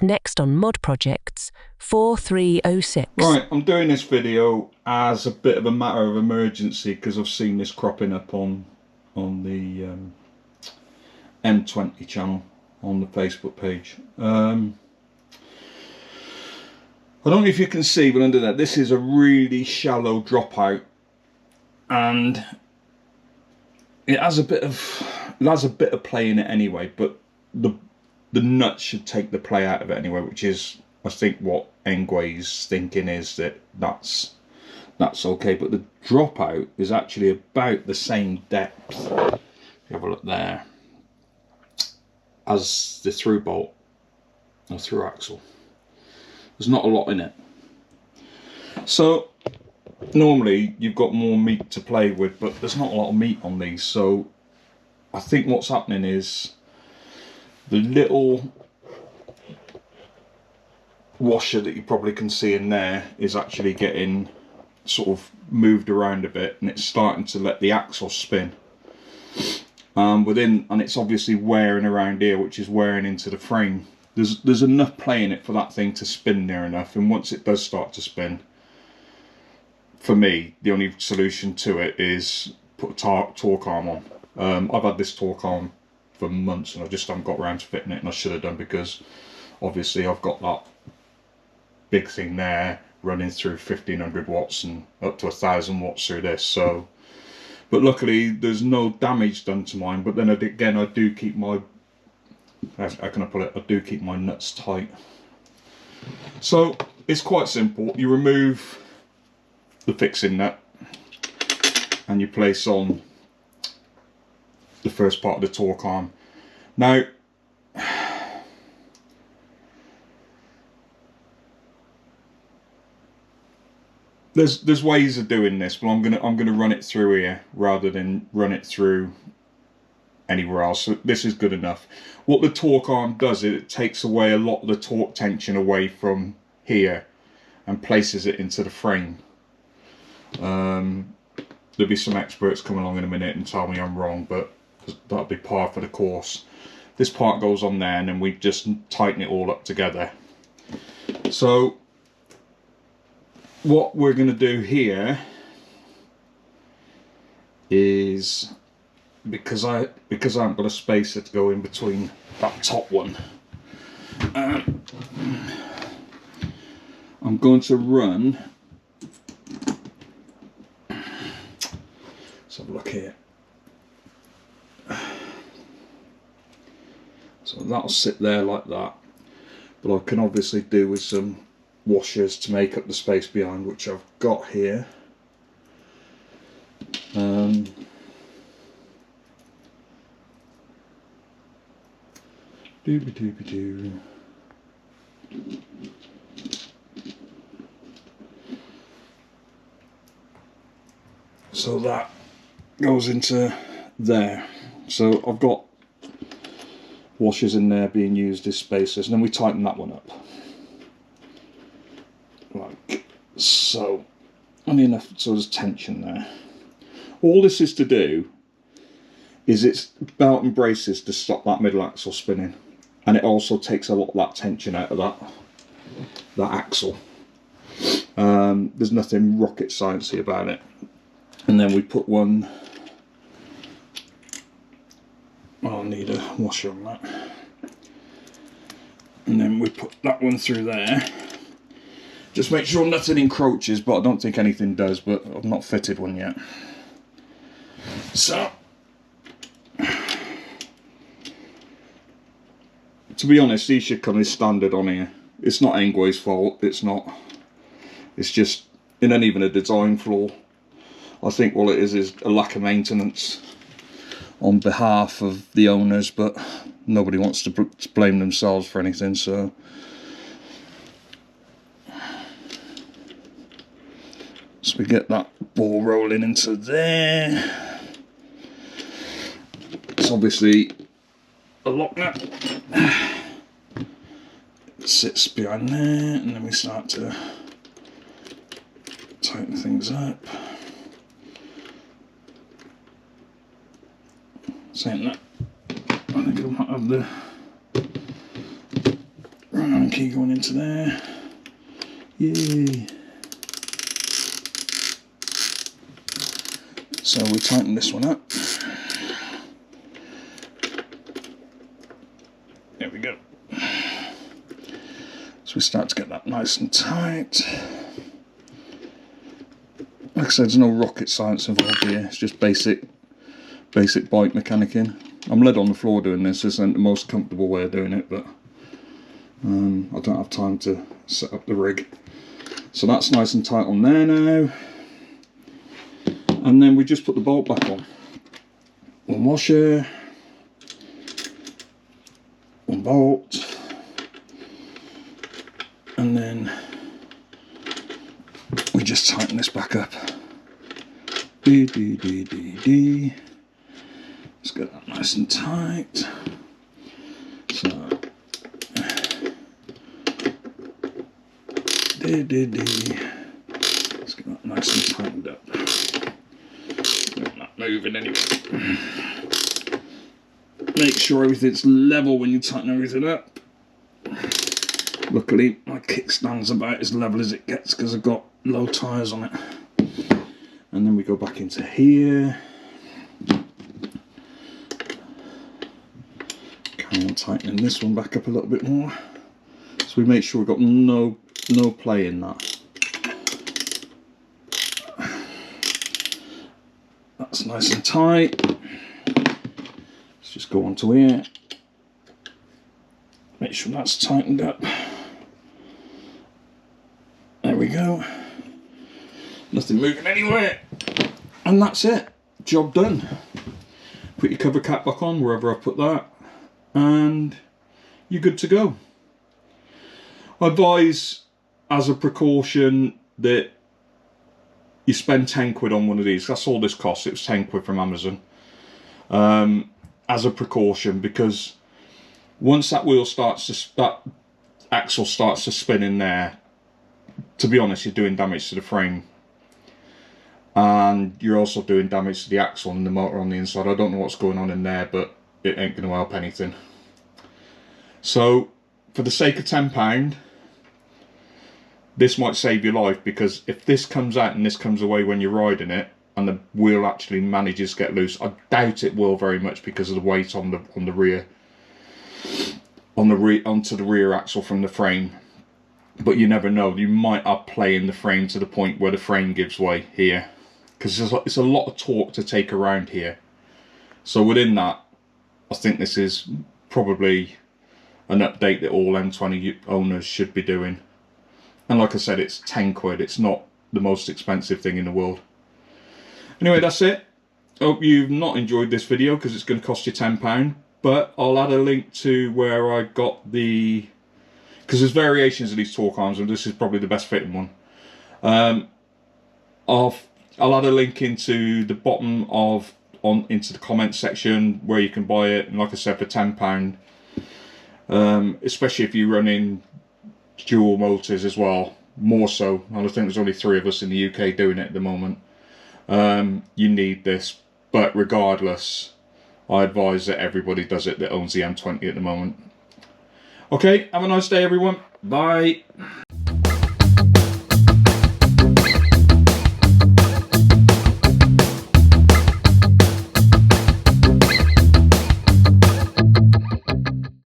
Next on Mod Projects 4306. Right, I'm doing this video as a bit of a matter of emergency because I've seen this cropping up on the M20 channel on the Facebook page. I don't know if you can see, but under that, this is a really shallow dropout, and it has a bit of play in it anyway. But the nuts should take the play out of it anyway, which is, I think, what Engwe's thinking is that's okay. But the dropout is actually about the same depth. Have a look there as the through bolt or through axle. There's not a lot in it, so normally you've got more meat to play with, but there's not a lot of meat on these. So I think what's happening is the little washer that you probably can see in there is actually getting sort of moved around a bit, and it's starting to let the axle spin and it's obviously wearing around here, which is wearing into the frame. There's enough play in it for that thing to spin near enough, and once it does start to spin, for me the only solution to it is put a torque arm on. I've had this torque arm for months and I just haven't got around to fitting it, and I should have done, because obviously I've got that big thing there running through 1500 watts and up to 1000 watts through this. So, but luckily there's no damage done to mine. But then again, I do keep my, how can I put it, I do keep my nuts tight. So it's quite simple. You remove the fixing nut and you place on the first part of the torque arm. Now there's ways of doing this, but I'm gonna run it through here rather than run it through anywhere else. So this is good enough. What the torque arm does is it takes away a lot of the torque tension away from here and places it into the frame. There'll be some experts come along in a minute and tell me I'm wrong, but that'll be par for the course. This part goes on there, and then we just tighten it all up together. So what we're going to do here is, because I haven't got a spacer to go in between that top one, I'm going to run, let's have a look here. So that'll sit there like that, but I can obviously do with some washers to make up the space behind, which I've got here. So that goes into there. So I've got washers in there being used as spacers, and then we tighten that one up like so. Only enough so there's tension there. All this is to do is it's belt and braces to stop that middle axle spinning, and it also takes a lot of that tension out of that axle. There's nothing rocket sciencey about it. And then we put one, I'll need a washer on that, and then we put that one through there. Just make sure nothing encroaches, but I don't think anything does, but I've not fitted one yet. So, to be honest, these should come as standard on here. It's not Engwe's fault, it's not. It's just, it ain't even a design flaw. I think all it is a lack of maintenance on behalf of the owners, but nobody wants to blame themselves for anything, so. So we get that ball rolling into there. It's obviously a lock nut. It sits behind there, and then we start to tighten things up. Saying that, I think I might have the Allen key going into there. Yay! So we tighten this one up. There we go. So we start to get that nice and tight. Like I said, there's no rocket science involved here. It's just basic bike mechanicking. I'm led on the floor doing this. This isn't the most comfortable way of doing it, but I don't have time to set up the rig. So that's nice and tight on there now. And then we just put the bolt back on. One washer, one bolt, and then we just tighten this back up. Let's get that nice and tight. So let's get that nice and tightened up. Not moving anyway. Make sure everything's level when you tighten everything up. Luckily my kickstand's about as level as it gets because I've got low tyres on it. And then we go back into here. Carry on tightening this one back up a little bit more. So we make sure we've got no play in that. That's nice and tight. Let's just go on to here. Make sure that's tightened up. There we go. Nothing moving anywhere. And that's it. Job done. Put your cover cap back on wherever I put that. And you're good to go. I advise, as a precaution, that you spend 10 quid on one of these. That's all this costs. It was 10 quid from Amazon. As a precaution, because once that wheel starts to, that axle starts to spin in there, to be honest, you're doing damage to the frame. And you're also doing damage to the axle and the motor on the inside. I don't know what's going on in there, but it ain't going to help anything. So, for the sake of £10, this might save your life, because if this comes out and this comes away when you're riding it, and the wheel actually manages to get loose, I doubt it will very much because of the weight on the rear, onto the rear axle from the frame. But you never know. You might have play in the frame to the point where the frame gives way here, because it's a lot of torque to take around here. So within that, I think this is probably an update that all M20 owners should be doing. And like I said, it's 10 quid. It's not the most expensive thing in the world. Anyway, that's it. Hope you've not enjoyed this video, because it's going to cost you £10. But I'll add a link to where I got the... because there's variations of these torque arms, and this is probably the best fitting one. I'll add a link into the bottom of into the comments section where you can buy it. And like I said, for £10, especially if you're running dual motors as well, more so. And I think there's only 3 of us in the UK doing it at the moment. You need this, but regardless, I advise that everybody does it that owns the M20 at the moment. Okay, have a nice day everyone. Bye.